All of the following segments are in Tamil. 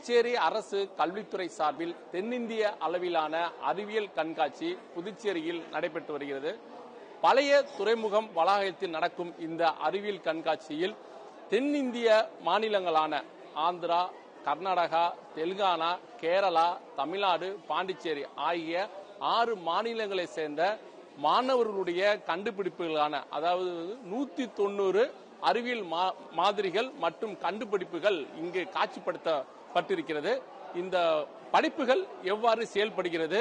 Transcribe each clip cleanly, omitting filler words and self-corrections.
புதுச்சேரி அரசு கல்வித்துறை சார்பில் தென்னிந்திய அளவிலான அறிவியல் கண்காட்சி புதுச்சேரியில் நடைபெற்று வருகிறது. பழைய துறைமுகம் வளாகத்தில் நடக்கும் இந்த அறிவியல் கண்காட்சியில் தென்னிந்திய மாநிலங்களான ஆந்திரா, கர்நாடகா, தெலுங்கானா, கேரளா, தமிழ்நாடு, பாண்டிச்சேரி ஆகிய 6 மாநிலங்களை சேர்ந்த மாணவர்களுடைய கண்டுபிடிப்புகளான அதாவது 190 அறிவியல் மாதிரிகள் மற்றும் கண்டுபிடிப்புகள் இங்கு காட்சிப்படுத்தப்பட்டிருக்கிறது. இந்த படைப்புகள் எவ்வாறு செயல்படுகிறது,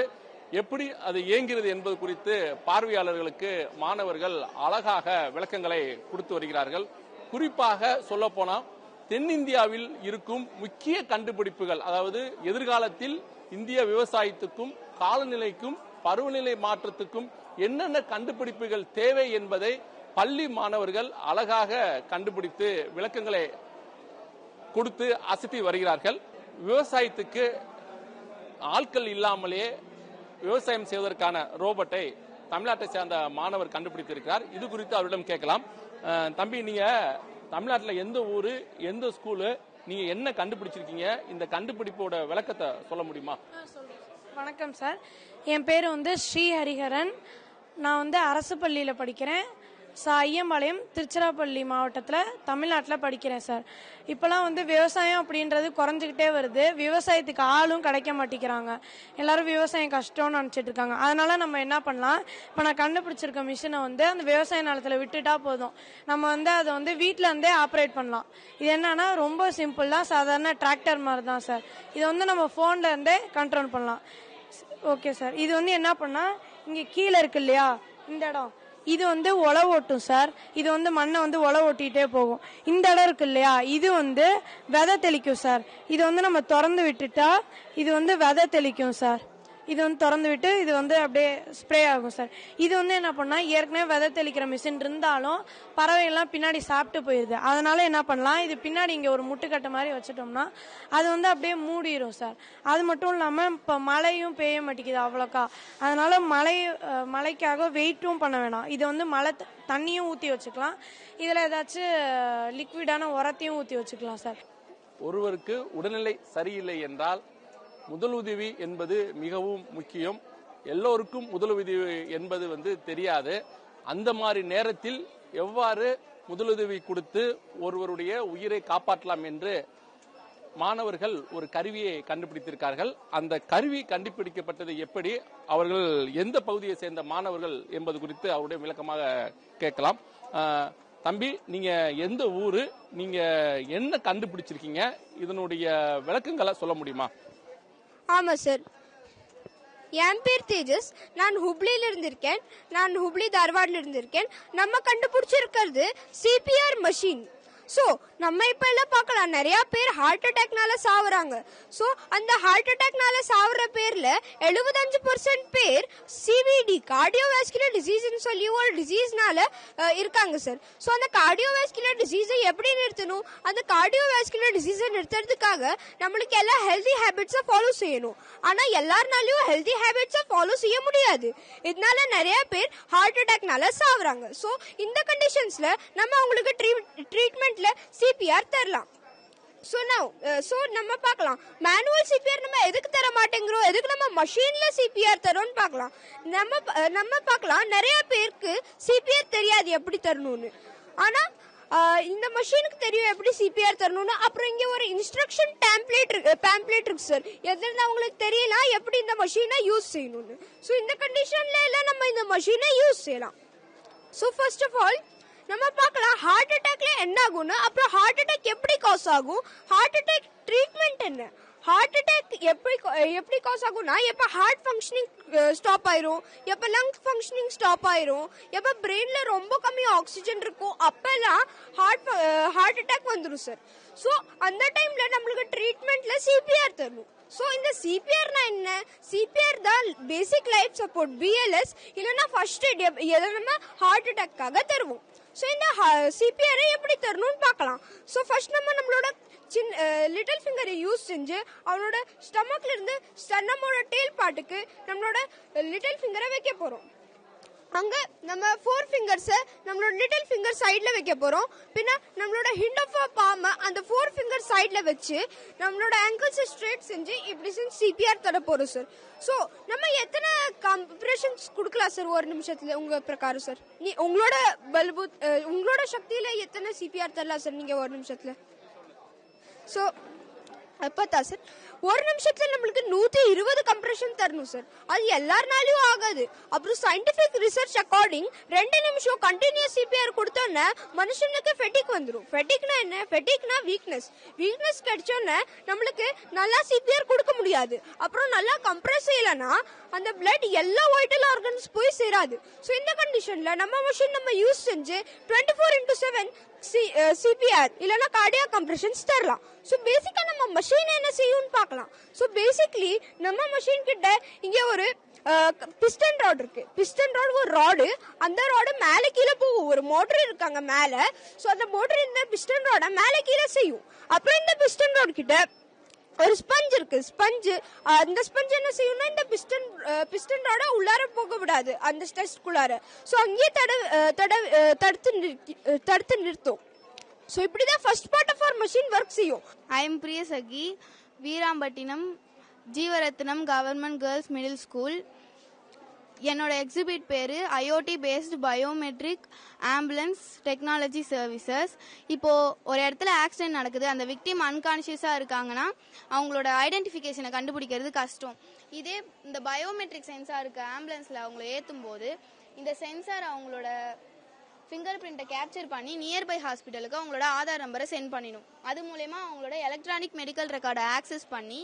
எப்படி அது இயங்குகிறது என்பது குறித்து பார்வையாளர்களுக்கு மாணவர்கள் அழகாக விளக்கங்களை கொடுத்து வருகிறார்கள். குறிப்பாக சொல்லப்போனால் தென்னிந்தியாவில் இருக்கும் முக்கிய கண்டுபிடிப்புகள், அதாவது எதிர்காலத்தில் இந்திய விவசாயத்துக்கும் காலநிலைக்கும் பருவநிலை மாற்றத்துக்கும் என்னென்ன கண்டுபிடிப்புகள் தேவை என்பதை பள்ளி மாணவர்கள் அழகாக கண்டுபிடித்து விளக்கங்களை கொடுத்து அசத்தி வருகிறார்கள். விவசாயத்துக்கு ஆட்கள் இல்லாமலே விவசாயம் செய்வதற்கான ரோபோட்டை தமிழ்நாட்டை சேர்ந்த மாணவர் கண்டுபிடித்திருக்கிறார். இது குறித்து அவரிடம் கேட்கலாம். தம்பி, நீங்க தமிழ்நாட்டில் எந்த ஊரு, எந்த ஸ்கூலு, நீங்க என்ன கண்டுபிடிச்சிருக்கீங்க, இந்த கண்டுபிடிப்போட விளக்கத்தை சொல்ல முடியுமா? வணக்கம் சார், என் பேர் ஸ்ரீ ஹரிஹரன். நான் அரசு பள்ளியில் படிக்கிறேன். ஐயம்பாளையம், திருச்சிராப்பள்ளி மாவட்டத்தில் தமிழ்நாட்டில் படிக்கிறேன் சார். இப்போலாம் விவசாயம் அப்படின்றது குறைஞ்சிக்கிட்டே வருது. விவசாயத்துக்கு ஆளும் கிடைக்க மாட்டேங்கிறாங்க. எல்லாரும் விவசாயம் கஷ்டம்னு நினச்சிட்டு இருக்காங்க. அதனால நம்ம என்ன பண்ணலாம், இப்போ நான் கண்டுபிடிச்சிருக்க மிஷினை அந்த விவசாய நிலத்தில் விட்டுட்டா போதும். நம்ம அதை வீட்டில் இருந்தே ஆப்ரேட் பண்ணலாம். இது என்னன்னா ரொம்ப சிம்பிள் தான், சாதாரண டிராக்டர் மாதிரி தான் சார். இது நம்ம ஃபோனில் இருந்தே கண்ட்ரோல் பண்ணலாம். ஓகே சார், இது என்ன பண்ணா, இங்கே கீழே இருக்கு இல்லையா இந்த இடம், இது உழவு ஓட்டும் சார். இது மண்ணை உழவு ஓட்டிகிட்டே போகும். இந்த இடம் இருக்கு இல்லையா, இது விதை தெளிக்கும் சார். இது நம்ம திறந்து விட்டுட்டா இது விதை தெளிக்கும் சார். இது திறந்து விட்டு இது அப்படியே ஸ்ப்ரே ஆகும் சார். இது என்ன பண்ணா, ஏற்கனவே விதை தெளிக்கிற மிஷின் இருந்தாலும் பறவைகள்லாம் பின்னாடி சாப்பிட்டு போயிருது. அதனால என்ன பண்ணலாம், இது பின்னாடி இங்கே ஒரு முட்டுக்கட்டை மாதிரி வச்சுட்டோம்னா அது அப்படியே மூடிடும் சார். அது மட்டும் இல்லாமல் இப்போ மழையும் பெய்ய மாட்டேங்குது அவ்வளோக்கா. அதனால மழைக்காக வெயிட்டும் பண்ண வேணாம். இது மழை தண்ணியும் ஊற்றி வச்சுக்கலாம். இதில் ஏதாச்சும் லிக்விடான உரத்தையும் ஊற்றி வச்சுக்கலாம் சார். ஒருவருக்கு உடல்நிலை சரியில்லை என்றால் முதலுதவி என்பது மிகவும் முக்கியம். எல்லோருக்கும் முதலுதவி என்பது தெரியாது. அந்த மாதிரி நேரத்தில் எவ்வாறு முதலுதவி கொடுத்து ஒருவருடைய உயிரை காப்பாற்றலாம் என்று மாணவர்கள் ஒரு கருவியை கண்டுபிடித்திருக்கார்கள். அந்த கருவி கண்டுபிடிக்கப்பட்டது எப்படி, அவர்கள் எந்த பகுதியை சேர்ந்த மாணவர்கள் என்பது குறித்து அவருடைய விளக்கமாக கேட்கலாம். தம்பி, நீங்க எந்த ஊரு, நீங்க என்ன கண்டுபிடிச்சிருக்கீங்க, இதனுடைய விளக்கங்களை சொல்ல முடியுமா? ஆமா சார், என் பேர் தேஜஸ். நான் ஹுப்ளியில இருந்திருக்கேன். நான் ஹுப்ளி தார்வாட்ல இருந்திருக்கேன். நம்ம கண்டுபிடிச்சிருக்கிறது சிபிஆர் மஷின். ஸோ நம்ம இப்போ எல்லாம் பார்க்கலாம், நிறைய பேர் ஹார்ட் அட்டாக்னால சாவுறாங்க. ஸோ அந்த ஹார்ட் அட்டாக்னால சாவுற பேர்ல 75% பேர் சிவிடி, கார்டியோவாஸ்குலர் டிசீஸ்ன்னு சொல்லி ஒரு டிசீஸ்னால இருக்காங்க சார். ஸோ அந்த கார்டியோவாஸ்குலர் டிசீஸை எப்படி நிறுத்தணும்? அந்த கார்டியோவாஸ்குலர் டிசீஸை நிறுத்துறதுக்காக நம்மளுக்கு எல்லாம் ஹெல்தி ஹேபிட்ஸை ஃபாலோ செய்யணும். ஆனால் எல்லாருனாலையும் ஹெல்தி ஹேபிட்ஸை ஃபாலோ செய்ய முடியாது. இதனால நிறைய பேர் ஹார்ட் அட்டாக்னால சாவுறாங்க. ஸோ இந்த கண்டிஷன்ஸ்ல நம்ம அவங்களுக்கு ட்ரீட்மெண்ட்ல சிபிஆர் தரலாம். சோ நம்ம பார்க்கலாம், மேனுவல் சிபிஆர் நம்ம எதுக்கு தர மாட்டேங்கிறோம், எதுக்கு நம்ம மஷின்ல சிபிஆர் தரோம்னு பார்க்கலாம். நம்ம பார்க்கலாம், நிறைய பேருக்கு சிபிஆர் தெரியாது எப்படி தரணும்னு. ஆனா இந்த மஷினுக்கு தெரியும் எப்படி சிபிஆர் தரணும்னு. அப்புறம் இங்க ஒரு இன்ஸ்ட்ரக்ஷன் பேம்ப்ளேட் இருக்கு சார். எதுனா உங்களுக்கு தெரியலாம் எப்படி இந்த மஷினை யூஸ் செய்யணும்னு. ஸோ இந்த கண்டிஷன்ல எல்லாம் நம்ம இந்த மஷினை யூஸ் செய்யலாம். ஸோ ஃபர்ஸ்ட் ஆஃப் ஆல் நம்ம பார்க்கலாம் ஹார்ட் அட்டாக்ல என்ன ஆகும்னா, அப்புறம் ஹார்ட் அட்டாக் எப்படி காஸ் ஆகும், ஹார்ட் அட்டாக் ட்ரீட்மெண்ட் என்ன, ஹார்ட் அட்டாக் எப்படி காஸ் ஆகும்னா, எப்போ ஹார்ட் ஃபங்க்ஷனிங் ஸ்டாப் ஆயிரும், எப்போ லங் ஃபங்க்ஷனிங் ஸ்டாப் ஆயிரும், எப்போ பிரெயின்ல ரொம்ப கம்மி ஆக்சிஜன் இருக்கும், அப்பெல்லாம் ஹார்ட் அட்டாக் வந்துடும் சார். ஸோ அந்த டைம்ல நம்மளுக்கு ட்ரீட்மெண்ட்ல சிபிஆர் தரணும். ஸோ இந்த சிபிஆர்னா என்ன, சிபிஆர் தான் பேசிக் லைஃப் சப்போர்ட், பிஎல்எஸ், இல்லைன்னா ஃபர்ஸ்ட் எய்ட் எதை நம்ம ஹார்ட் அட்டாக்காக தருவோம். ஸோ இந்த சிபிஆரை எப்படி தரணும்னு பார்க்கலாம். ஸோ ஃபர்ஸ்ட் நம்மளோட லிட்டில் ஃபிங்கரை யூஸ் செஞ்சு அவனோட ஸ்டமக்ல இருந்து நம்மளோட டெயில் பாட்டுக்கு நம்மளோட லிட்டில் ஃபிங்கரை வைக்க போறோம். அங்க நம்ம 4 ஃபிங்கர்ஸை நம்மளோட லிட்டில் ஃபிங்கர் சைட்ல வைக்க போறோம். பின்ன நம்மளோட ஹிண்ட் ஆஃப் பாம் அந்த 4 ஃபிங்கர் சைட்ல வச்சு நம்மளோட ஆங்கிள்ஸை ஸ்ட்ரெயிட் செஞ்சு இப்படி செஞ்சு சிபிஆர் தர போறோம் சார். ஸோ நம்ம எத்தனை கம்ப்ரெஷன்ஸ் கொடுக்கலாம் சார் ஒரு நிமிஷத்துல உங்க பிரகாரம் சார்? உங்களோட உங்களோட சக்தியில எத்தனை சிபிஆர் தரலாம் சார் நீங்க ஒரு நிமிஷத்துல? ஸோ பார்த்தா சார் ஒரு நிமிஷத்துல நம்மளுக்கு 120 கம்ப்ரெஷன் தரணும் சார். அது எல்லாருனாலையும் ஆகாது. அப்புறம் சயின்டிபிக் ரிசர்ச் அக்கார்டிங் 2 நிமிஷம் கண்டினியூஸ் சிபிஆர் கொடுத்தோன்னே மனுஷனுக்கு ஃபெட்டிக் வந்துடும். ஃபெட்டிக்னா என்ன? ஃபெட்டிக்னா வீக்னஸ் கிடைச்சோன்னே நம்மளுக்கு நல்லா சிபிஆர் கொடுக்க முடியாது. அப்புறம் நல்லா கம்ப்ரெஸ் செய்யலன்னா அந்த பிளட் எல்லா வைட்டல் ஆர்கன்ஸ் போய் சேராது. ஸோ இந்த கண்டிஷன்ல நம்ம மிஷின் நம்ம யூஸ் செஞ்சு 24/7 சிபிஆர் இல்லைன்னா கார்டியாக் கம்ப்ரெஷன்ஸ் தரலாம். ஸோ பேசிக்கா நம்ம மஷின் என்ன செய்யும்னு பார்க்கலாம். ஸோ பேசிக்லி நம்ம மஷின் கிட்ட இங்க ஒரு பிஸ்டன் ராட் இருக்கு. பிஸ்டன் ராட் ஒரு ராடு, அந்த ராடு மேலே கீழே போகும். ஒரு மோட்டர் இருக்காங்க மேல. ஸோ அந்த மோட்டர் இந்த பிஸ்டன் ராட மேலே கீழே செய்யும். அப்புறம் இந்த பிஸ்டன் ராட் கிட்ட ஒரு ஸ்பஞ்ச் இருக்கு. அந்த ஸ்பஞ்ச் என்ன செய்யும்னா இந்த பிஸ்டன் ராட உள்ளார போக விடாது அந்த ஸ்டெஸ்க்குள்ளார. ஸோ அங்கேயே தடுத்து நிறுத்தும். ஸோ இப்படிதான் ஃபர்ஸ்ட் பார்ட் ஆஃப் அவர் மஷின் ஒர்க் செய்யும். I am Priyasakhi, Veerampattinam Jeevarathnam government girls middle school. என்னோட எக்ஸிபிட் பேரு IOT based biometric ambulance technology services. இப்போ ஒரு இடத்துல ஆக்சிடென்ட் நடக்குது, அந்த விக்டிம் அன்கான்ஷியஸா இருக்காங்கன்னா அவங்களோட ஐடென்டிஃபிகேஷனை கண்டுபிடிக்கிறது கஷ்டம். இதே இந்த பயோமெட்ரிக் சென்சார் இருக்க ஆம்புலன்ஸ்ல அவங்கள ஏற்றும் போது இந்த சென்சார் அவங்களோட ஃபிங்கர் பிரிண்ட்டை கேப்சர் பண்ணி நியர்பை ஹாஸ்பிட்டலுக்கு அவங்களோட ஆதார் நம்பரை சென்ட் பண்ணிடும். அது மூலயமா அவங்களோட எலக்ட்ரானிக் மெடிக்கல் ரெக்கார்டை ஆக்சஸ் பண்ணி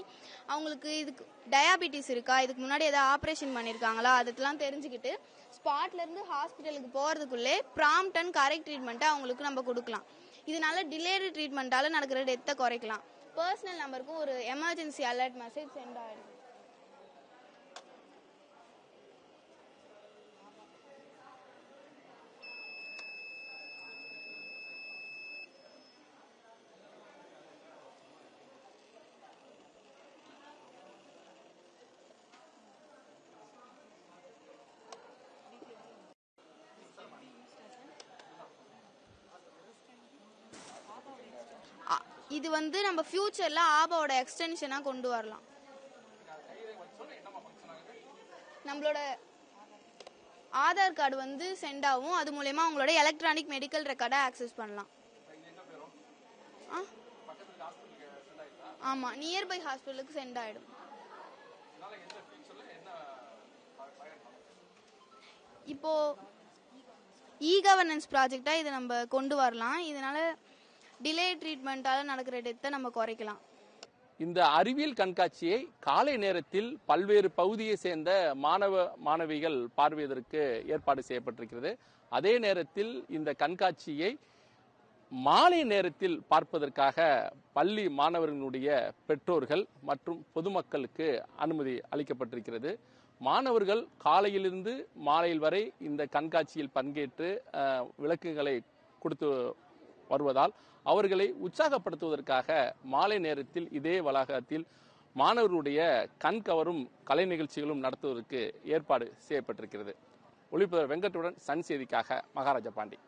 அவங்களுக்கு இதுக்கு டயாபிட்டிஸ் இருக்கா, இதுக்கு முன்னாடி ஏதாவது ஆப்ரேஷன் பண்ணியிருக்காங்களா, அதெல்லாம் தெரிஞ்சுக்கிட்டு ஸ்பாட்லேருந்து ஹாஸ்பிட்டலுக்கு போகிறதுக்குள்ளே ப்ராம்ப்ட் அண்ட் கரெக்ட் ட்ரீட்மெண்ட்டை அவங்களுக்கு நம்ம கொடுக்கலாம். இதனால டிலேடு ட்ரீட்மெண்ட்டால் நடக்கிற டெத்தை குறைக்கலாம். பர்சனல் நம்பருக்கும் ஒரு எமர்ஜென்சி அலர்ட் மெசேஜ் சென்ட் ஆகிடும். இது வந்து நம்ம ஃபியூச்சர்ல ஆபாவோட எக்ஸ்டென்ஷனா கொண்டு வரலாம். நம்மளோட ஆதார் கார்டு வந்து சென்ட் ஆகும். அது மூலமா அவங்களோட எலக்ட்ரானிக் மெடிக்கல் ரெக்கார்டை ஆக்சஸ் பண்ணலாம். ஆமா, நியர்பை ஹாஸ்பிட்டலுக்கு சென்ட் ஆயிடும். இப்போ இ கவர்னன்ஸ் ப்ராஜெக்டா இதை நம்ம கொண்டு வரலாம். இதனால டிலே ட்ரீட்மெண்ட்டால நடக்கிற டெத்தை நம்ம குறைக்கலாம். இந்த அறிவியல் கண்காட்சியை காலை நேரத்தில் பல்வேறு பகுதியை சேர்ந்த மாணவிகள் பார்வையிடுவதற்கு ஏற்பாடு செய்யப்பட்டிருக்கிறது. அதே நேரத்தில் இந்த கண்காட்சியை மாலை நேரத்தில் பார்ப்பதற்காக பள்ளி மாணவர்களுடைய பெற்றோர்கள் மற்றும் பொதுமக்களுக்கு அனுமதி அளிக்கப்பட்டிருக்கிறது. மாணவர்கள் காலையிலிருந்து மாலையில் வரை இந்த கண்காட்சியில் பங்கேற்று விளக்குகளை கொடுத்து வருவதால் அவர்களை உற்சாகப்படுத்துவதற்காக மாலை நேரத்தில் இதே வளாகத்தில் மாணவர்களுடைய கண்கவரும் கலை நிகழ்ச்சிகளும் நடத்துவதற்கு ஏற்பாடு செய்யப்பட்டிருக்கிறது. ஒளிப்பதிவாளர் வெங்கட்டுடன் சன் செய்திக்காக மகாராஜா பாண்டி.